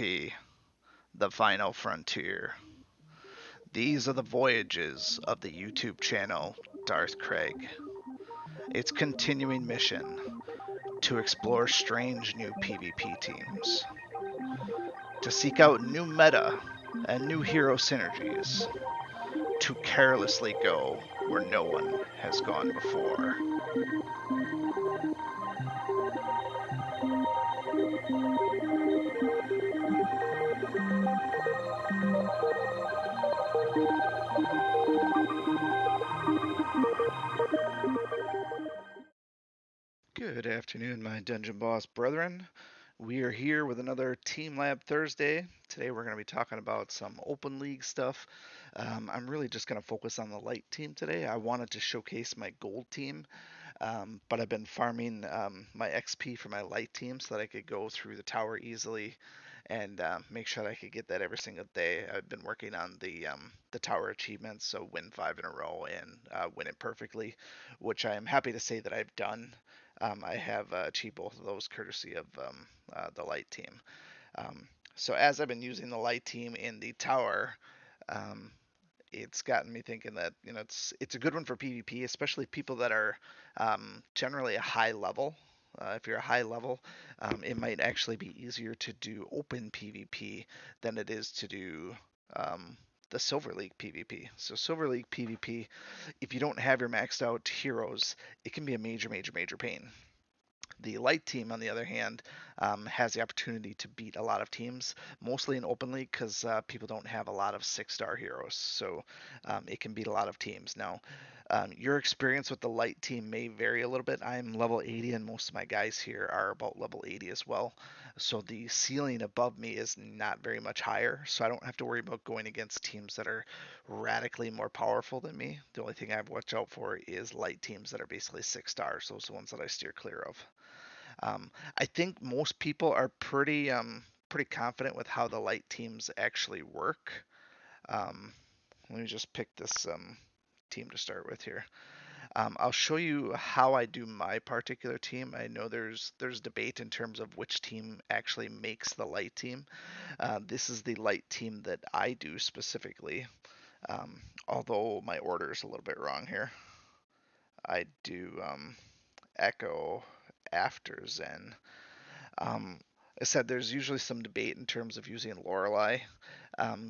PvP, the final frontier. These are the voyages of the YouTube channel Darth Craig. Its continuing mission to explore strange new PvP teams, to seek out new meta and new hero synergies, to carelessly go where no one has gone before. Good afternoon, my Dungeon Boss brethren. We are here with another Team Lab Thursday. Today we're going to be talking about some Open League stuff. I'm really just going to focus on the light team today. I wanted to showcase my gold team, but I've been farming my XP for my light team so that I could go through the tower easily and make sure that I could get that every single day. I've been working on the tower achievements, so win 5 in a row and win it perfectly, which I am happy to say that I've done. I have achieved both of those courtesy of the light team. So as I've been using the light team in the tower, um, it's gotten me thinking that it's a good one for PvP, especially people that are generally a high level. If you're a high level, it might actually be easier to do open PvP than it is to do the Silver League PvP. So Silver League PvP, if you don't have your maxed out heroes, it can be a major, major, major pain. The light team, on the other hand, has the opportunity to beat a lot of teams, mostly in open league because people don't have a lot of 6-star heroes. So it can beat a lot of teams. Now, your experience with the light team may vary a little bit. I'm level 80, and most of my guys here are about level 80 as well. So the ceiling above me is not very much higher. So I don't have to worry about going against teams that are radically more powerful than me. The only thing I have to watch out for is light teams that are basically 6 stars. Those are the ones that I steer clear of. I think most people are pretty confident with how the light teams actually work. Um, Let me just pick this team to start with here. I'll show you how I do my particular team. I know there's debate in terms of which team actually makes the light team. This is the light team that I do specifically, although my order is a little bit wrong here. I do Ekko after Zen. Um, I said there's usually some debate in terms of using Lorelei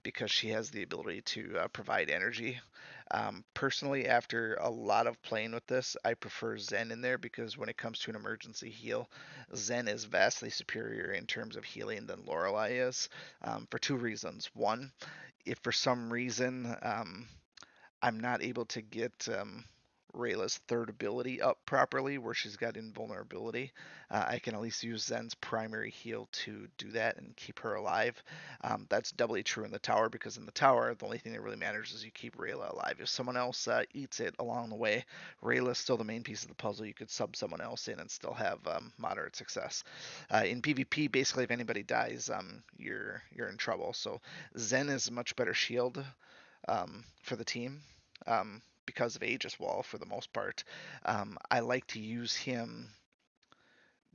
because she has the ability to provide energy. Personally, after a lot of playing with this, I prefer Zen in there because when it comes to an emergency heal, Zen is vastly superior in terms of healing than Lorelei is for two reasons. One, if for some reason I'm not able to get Reyla's third ability up properly, where she's got invulnerability. I can at least use Zen's primary heal to do that and keep her alive. That's doubly true in the tower because in the tower, the only thing that really matters is you keep Reyla alive. If someone else eats it along the way, Reyla's still the main piece of the puzzle. You could sub someone else in and still have moderate success. In PvP, basically, if anybody dies, you're in trouble. So Zen is a much better shield for the team because of Aegis Wall for the most part. I like to use him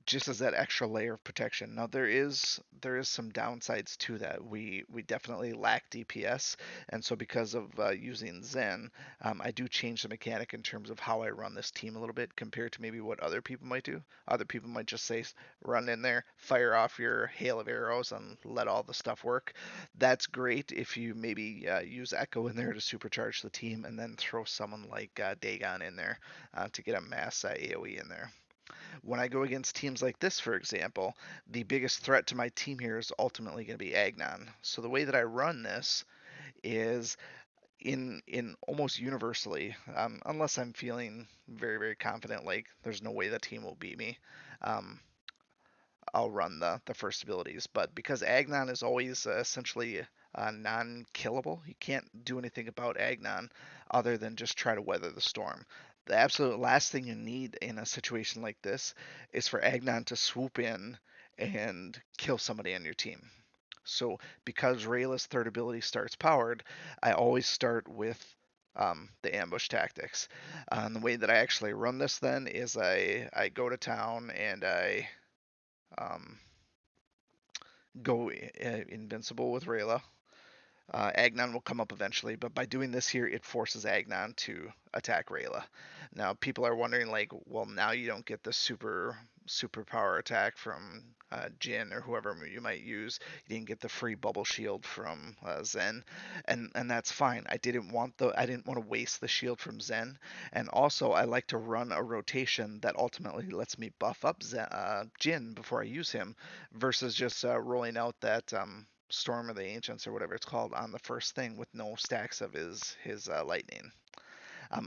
just as that extra layer of protection. Now there is some downsides to that. We definitely lack DPS, and so because of using Zen, I do change the mechanic in terms of how I run this team a little bit compared to maybe what other people might do. Other people might just say run in there, fire off your hail of arrows, and let all the stuff work. That's great if you maybe use Ekko in there to supercharge the team, and then throw someone like Dagon in there to get a mass AoE in there. When I go against teams like this, for example, the biggest threat to my team here is ultimately going to be Agnon. So the way that I run this is in almost universally, unless I'm feeling very very confident, like there's no way the team will beat me. Um, I'll run the first abilities, but because Agnon is always essentially non-killable, you can't do anything about Agnon other than just try to weather the storm. The absolute last thing you need in a situation like this is for Agnon to swoop in and kill somebody on your team. So because Reyla's third ability starts powered, I always start with the ambush tactics. And the way that I actually run this then is I go to town and I um, go invincible with Reyla. Agnon will come up eventually, but by doing this here, it forces Agnon to attack Rayla. Now, people are wondering, like, well, now you don't get the superpower attack from Jin or whoever you might use. You didn't get the free bubble shield from Zen, and that's fine. I didn't want to waste the shield from Zen, and also I like to run a rotation that ultimately lets me buff up Jin before I use him, versus just rolling out that Storm of the Ancients or whatever it's called on the first thing with no stacks of his lightning.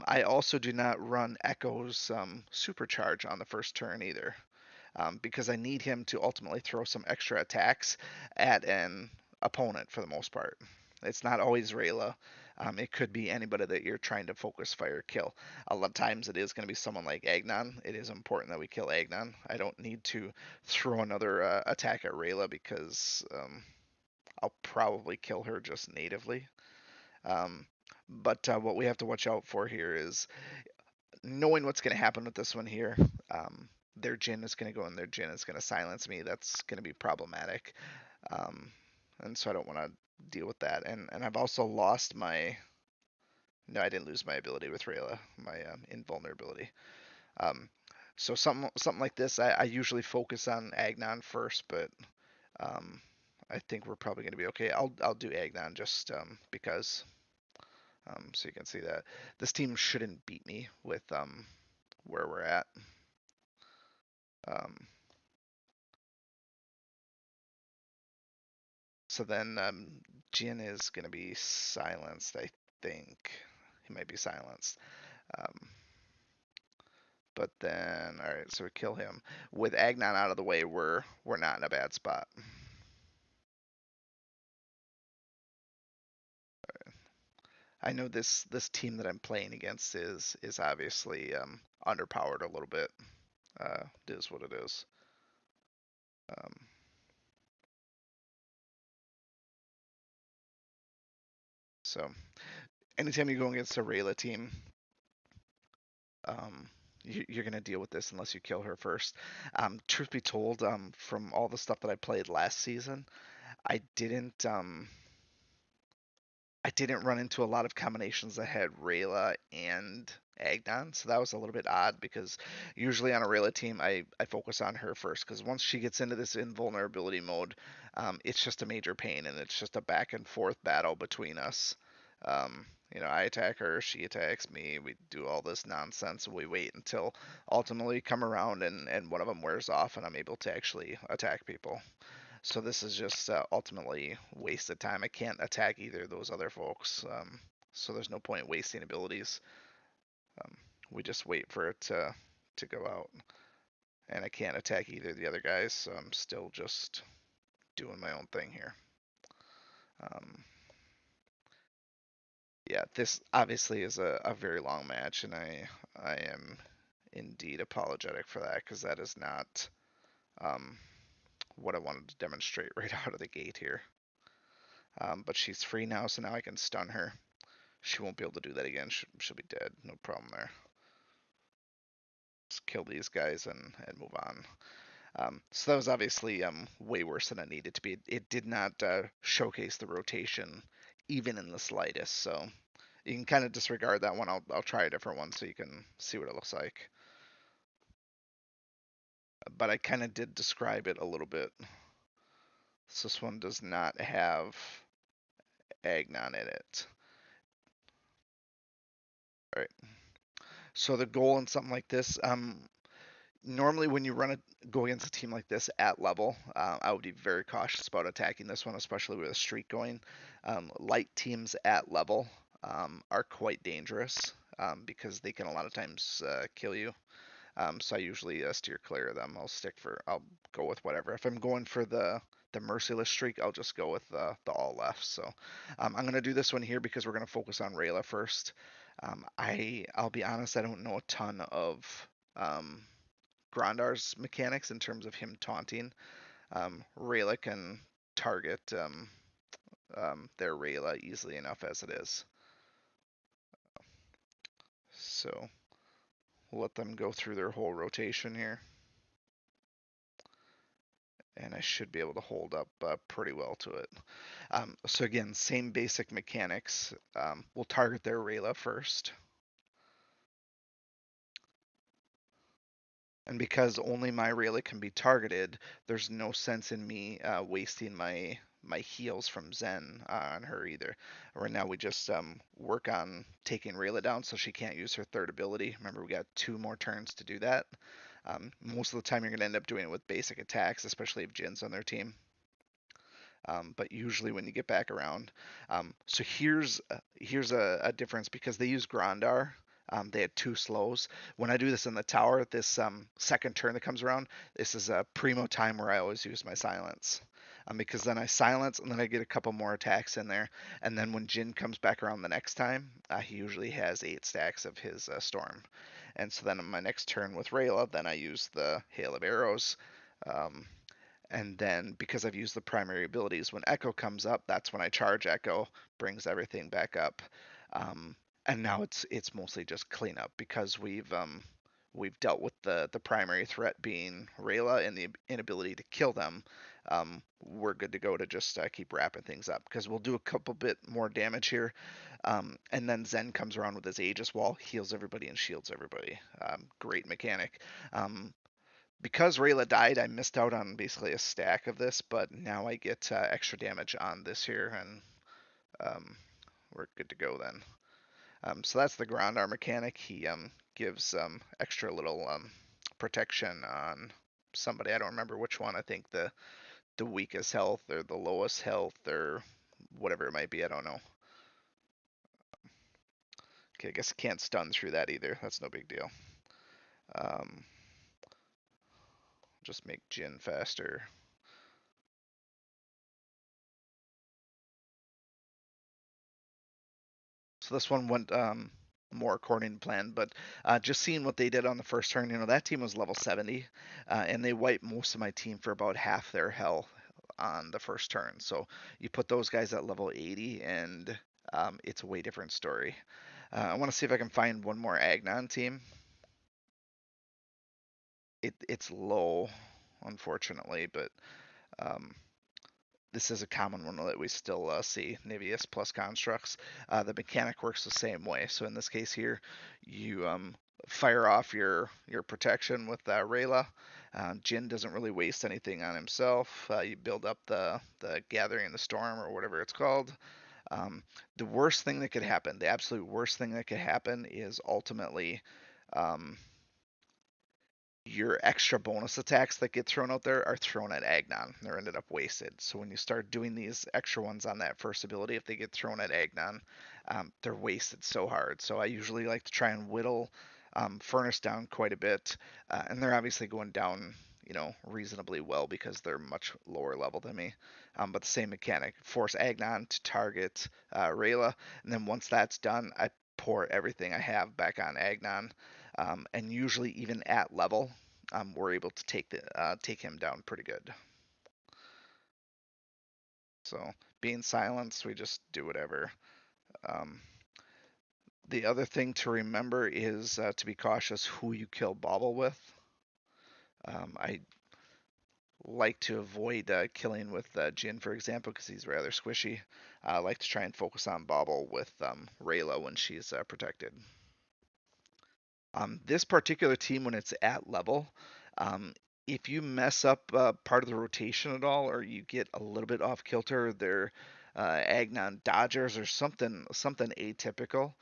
I also do not run Ekko's supercharge on the first turn either, because I need him to ultimately throw some extra attacks at an opponent for the most part. It's not always Rayla. It could be anybody that you're trying to focus fire kill. A lot of times it is going to be someone like Agnon. It is important that we kill Agnon. I don't need to throw another attack at Rayla because I'll probably kill her just natively. Um, but what we have to watch out for here is knowing what's going to happen with this one here. Their Jin is going to go and their Jin is going to silence me. That's going to be problematic. Um, and so I don't want to deal with that. And I've also lost my. No, I didn't lose my ability with Rayla, my invulnerability. Um, so something like this, I usually focus on Agnon first, but um, I think we're probably going to be okay. I'll do Agnon just because. So you can see that this team shouldn't beat me with where we're at. Um, so then Jin is going to be silenced, I think. He might be silenced. Um, but then, all right, so we kill him. With Agnon out of the way, we're not in a bad spot. I know this team that I'm playing against is obviously underpowered a little bit. It is what it is. Um, so anytime you go against a Rayla team, um, you're going to deal with this unless you kill her first. Truth be told, from all the stuff that I played last season, I didn't um, I didn't run into a lot of combinations that had Rayla and Agnon, so that was a little bit odd because usually on a Rayla team, I focus on her first because once she gets into this invulnerability mode, it's just a major pain and it's just a back and forth battle between us. I attack her, she attacks me, we do all this nonsense, and we wait until ultimately come around and one of them wears off and I'm able to actually attack people. So this is just ultimately wasted time. I can't attack either of those other folks, so there's no point wasting abilities. Um, we just wait for it to go out, and I can't attack either of the other guys, so I'm still just doing my own thing here. Um, yeah, this obviously is a very long match, and I am indeed apologetic for that because that is not um, what I wanted to demonstrate right out of the gate here. But she's free now, so now I can stun her. She won't be able to do that again. She'll be dead. No problem there. Just kill these guys and move on. So that was obviously way worse than it needed to be. It did not showcase the rotation even in the slightest. So you can kind of disregard that one. I'll try a different one so you can see what it looks like. But I kind of did describe it a little bit. So this one does not have Agnon in it. All right. So the goal in something like this, normally when you go against a team like this at level, I would be very cautious about attacking this one, especially with a streak going. Light teams at level are quite dangerous because they can a lot of times kill you. So I usually steer clear of them. I'll go with whatever. If I'm going for the merciless streak, I'll just go with the all left. So I'm gonna do this one here because we're gonna focus on Rayla first. I'll be honest, I don't know a ton of um, Grondar's mechanics in terms of him taunting. Rayla can target their Rayla easily enough as it is. So we'll let them go through their whole rotation here. and I should be able to hold up pretty well to it. So again, same basic mechanics. We'll target their Reyla first. And because only my Rayleigh can be targeted, there's no sense in me wasting my heals from Zen on her either. Right now we just work on taking Rayla down so she can't use her third ability. Remember, we got 2 more turns to do that. Most of the time you're going to end up doing it with basic attacks, especially if Jin's on their team. But usually when you get back around. So here's a difference because they use Grandar. They had 2 slows. When I do this in the tower, this second turn that comes around, this is a primo time where I always use my silence. Because then I silence and then I get a couple more attacks in there. And then when Jin comes back around the next time, he usually has 8 stacks of his storm. And so then on my next turn with Rayla, then I use the Hail of Arrows. Um, and then because I've used the primary abilities, when Ekko comes up, that's when I charge Ekko, brings everything back up. Um, and now it's mostly just cleanup because we've dealt with the primary threat being Rayla and the inability to kill them. We're good to go to just keep wrapping things up because we'll do a couple bit more damage here. And then Zen comes around with his Aegis Wall, heals everybody and shields everybody. Great mechanic. Because Rayla died, I missed out on basically a stack of this, but now I get extra damage on this here, and um, we're good to go then. So that's the ground arm mechanic. He gives extra little protection on somebody. I don't remember which one. I think the weakest health or the lowest health or whatever it might be. I don't know. Okay, I guess I can't stun through that either. That's no big deal. Um, just make Jin faster. So this one went more according to plan, but just seeing what they did on the first turn, that team was level 70, and they wiped most of my team for about half their health on the first turn. So you put those guys at level 80, and it's a way different story. I want to see if I can find one more Agnon team. It's low, unfortunately, but um, this is a common one that we still see, Niveus plus constructs. The mechanic works the same way. So in this case here, you fire off your protection with Rayla. Jin doesn't really waste anything on himself. You build up the Gathering the Storm or whatever it's called. Um, the worst thing that could happen, the absolute worst thing that could happen is ultimately um, your extra bonus attacks that get thrown out there are thrown at Agnon. They're ended up wasted. So when you start doing these extra ones on that first ability, if they get thrown at Agnon, they're wasted so hard. So I usually like to try and whittle Furnace down quite a bit, and they're obviously going down, reasonably well because they're much lower level than me. But the same mechanic, force Agnon to target Rayla, and then once that's done, I pour everything I have back on Agnon, and usually even at level, we're able to take him down pretty good. So being silenced, we just do whatever. Um, the other thing to remember is to be cautious who you kill Bobble with. I like to avoid killing with Jin, for example, because he's rather squishy. I like to try and focus on Bobble with Rayla when she's protected. This particular team, when it's at level, um, if you mess up part of the rotation at all, or you get a little bit off kilter, they're Agnon Dodgers or something atypical.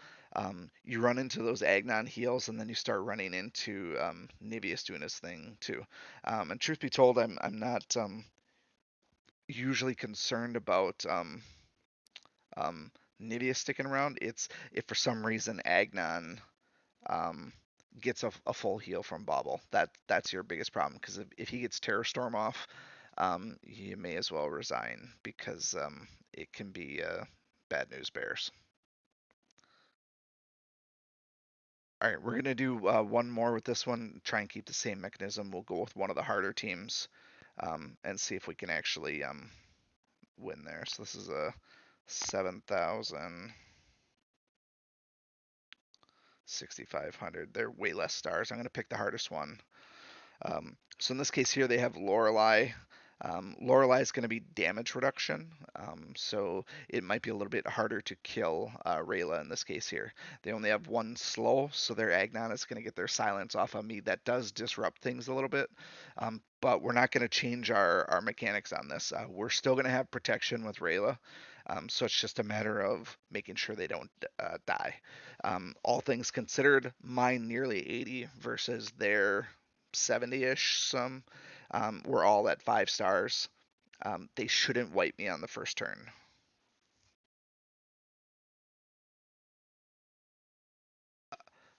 You run into those Agnon heals, and then you start running into Niveus doing his thing too. And truth be told, I'm not usually concerned about um, Niveus sticking around. It's if for some reason Agnon um, gets a full heal from Bobble. That's your biggest problem because if he gets Terror Storm off, you may as well resign because it can be bad news bears. All right, we're gonna do one more with this one. Try and keep the same mechanism. We'll go with one of the harder teams and see if we can actually win there. So this is a 7,000. 6,500. They're way less stars. I'm going to pick the hardest one. So in this case here, they have Lorelei. Lorelei is going to be damage reduction, so it might be a little bit harder to kill Reyla in this case here. They only have one slow, so their Agnon is going to get their silence off of me. That does disrupt things a little bit, but we're not going to change our mechanics on this. We're still going to have protection with Reyla, so it's just a matter of making sure they don't die. All things considered, mine nearly 80 versus their 70-ish some. We're all at 5 stars. They shouldn't wipe me on the first turn.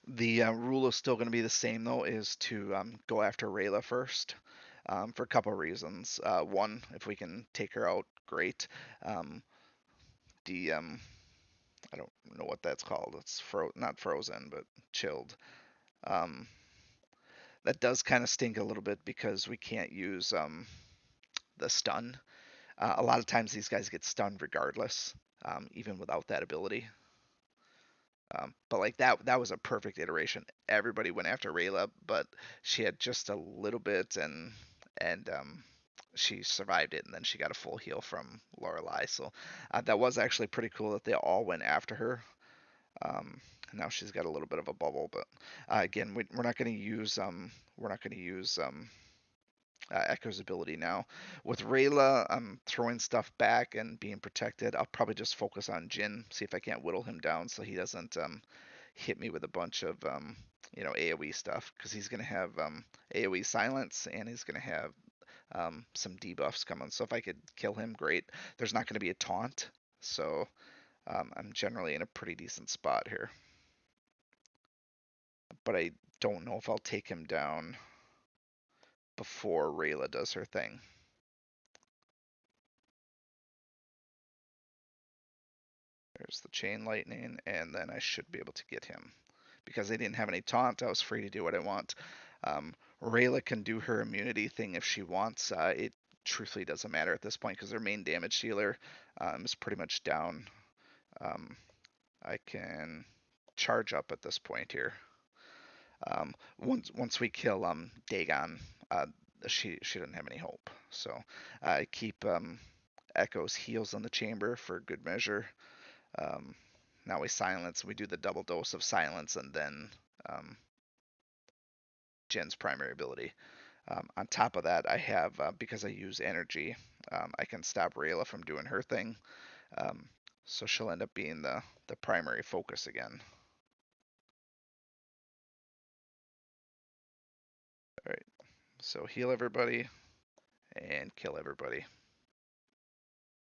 The rule is still going to be the same though, is to go after Rayla first, for a couple of reasons. One, if we can take her out, great. Um, the I don't know what that's called. It's not frozen, but chilled. Um, that does kind of stink a little bit because we can't use the stun. A lot of times these guys get stunned regardless, even without that ability. But like that was a perfect iteration. Everybody went after Rayla, but she had just a little bit, and she survived it, and then she got a full heal from Lorelei. So that was actually pretty cool that they all went after her. Um, Now she's got a little bit of a bubble, but again, we're not going to use Ekko's ability now. With Rayla, I'm throwing stuff back and being protected. I'll probably just focus on Jin, see if I can't whittle him down so he doesn't hit me with a bunch of AOE stuff, because he's going to have AOE silence, and he's going to have some debuffs coming. So if I could kill him, great. There's not going to be a taunt, so I'm generally in a pretty decent spot here. But I don't know if I'll take him down before Rayla does her thing. There's the chain lightning, and then I should be able to get him. Because they didn't have any taunt, I was free to do what I want. Rayla can do her immunity thing if she wants. It truthfully doesn't matter at this point because their main damage dealer is pretty much down. Um, I can charge up at this point here. Once we kill Dagon, she doesn't have any hope. So I keep Ekko's heals on the chamber for good measure. Um, Now we silence. We do the double dose of silence, and then Jin's primary ability. On top of that, I have because I use energy, I can stop Rayla from doing her thing. Um, so she'll end up being the primary focus again. All right. So heal everybody and kill everybody.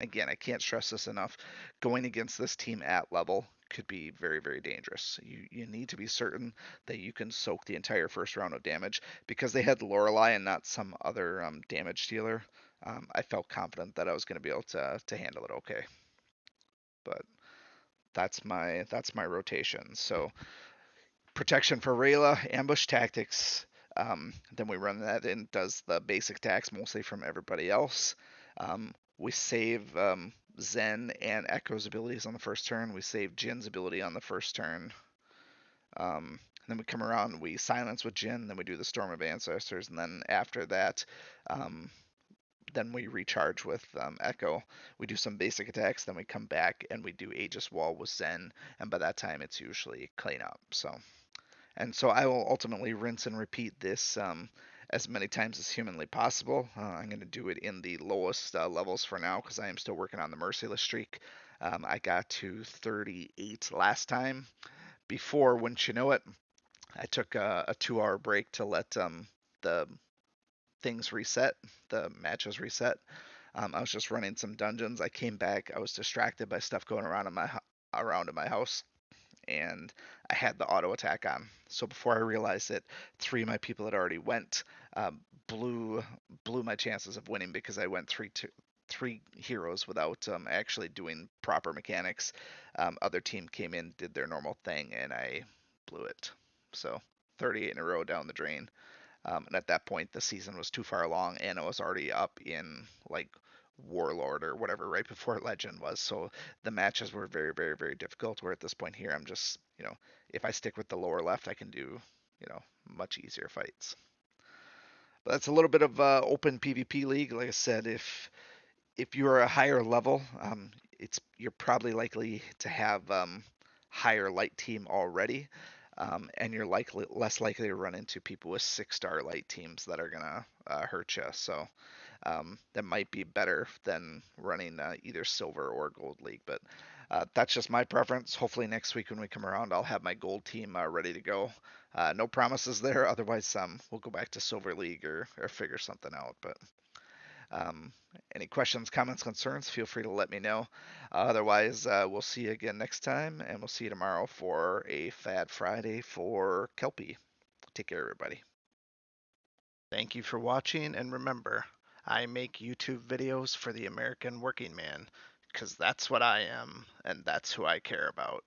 Again, I can't stress this enough. Going against this team at level could be very, very dangerous. You need to be certain that you can soak the entire first round of damage. Because they had Lorelei and not some other damage dealer, I felt confident that I was going to be able to handle it okay. But that's my rotation. So protection for Rayla, ambush tactics. Then we run that in, does the basic attacks mostly from everybody else. We save Zen and Ekko's abilities on the first turn. We save Jin's ability on the first turn. Then we come around, we silence with Jin, then we do the Storm of Ancestors, and then after that, um, then we recharge with Ekko. We do some basic attacks, then we come back and we do Aegis Wall with Zen, and by that time it's usually clean up. So I will ultimately rinse and repeat this as many times as humanly possible. I'm going to do it in the lowest levels for now because I am still working on the merciless streak. I got to 38 last time. Before, wouldn't you know it, I took a 2-hour break to let the things reset, the matches reset. I was just running some dungeons. I came back. I was distracted by stuff going around in my house, and I had the auto attack on. So before I realized it, 3 of my people had already went. Um, blew blew my chances of winning because I went three heroes without actually doing proper mechanics. Other team came in, did their normal thing, and I blew it. So 38 in a row down the drain. And at that point, the season was too far along, and I was already up in like Warlord or whatever right before Legend was. So the matches were very, very, very difficult. Where at this point here, I'm just, if I stick with the lower left, I can do, much easier fights. That's a little bit of open PvP league. Like I said, if you are a higher level, it's you're probably likely to have higher light team already, and you're likely less likely to run into people with 6-star light teams that are gonna hurt you. So that might be better than running either silver or gold league. But that's just my preference. Hopefully next week when we come around, I'll have my gold team ready to go. No promises there. Otherwise, we'll go back to silver league or figure something out. But um, any questions, comments, concerns, feel free to let me know. Otherwise, we'll see you again next time, and we'll see you tomorrow for a Fad Friday for Kelpie. Take care, everybody. Thank you for watching, and remember, I make YouTube videos for the American working man, because that's what I am, and that's who I care about.